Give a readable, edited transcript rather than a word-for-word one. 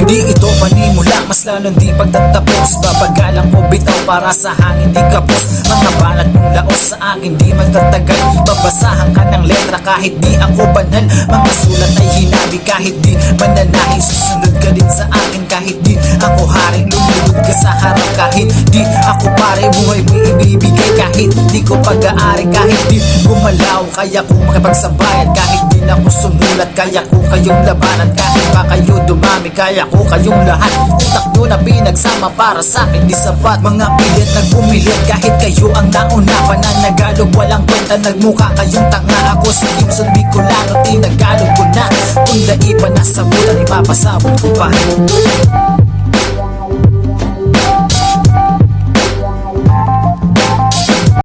Di ito panimula, mas lalong di pagtatapos. Babagalang ko bitaw para sa hangin di kapos. Mga banat mong laos sa akin di magtatagal. Babasahan ka ng letra kahit di ako banal. Mga sulat ay hinabi kahit di mananahin. Susunod ka din sa akin kahit di ako haring. Lumulod ka sa harap kahit di ako pare. Buhay mo ibibigay kahit di ko pag-aari. Kahit di gumalaw kaya ko makipagsabayan. Kahit di na ko sumulat kaya ko kayong labanan. Kahit pa kayo dumami kaya ko kayong lahat. Utak nyo na pinagsama para sa akin di sapat. Mga pilit nagpumilit kahit kayo ang nauna. Pananagalog walang kwenta nagmukha kayong tanga. Ako si Kimson Bicolano tinagalog ko na. Kung daipan nasa bulan ipapasabot ko pa.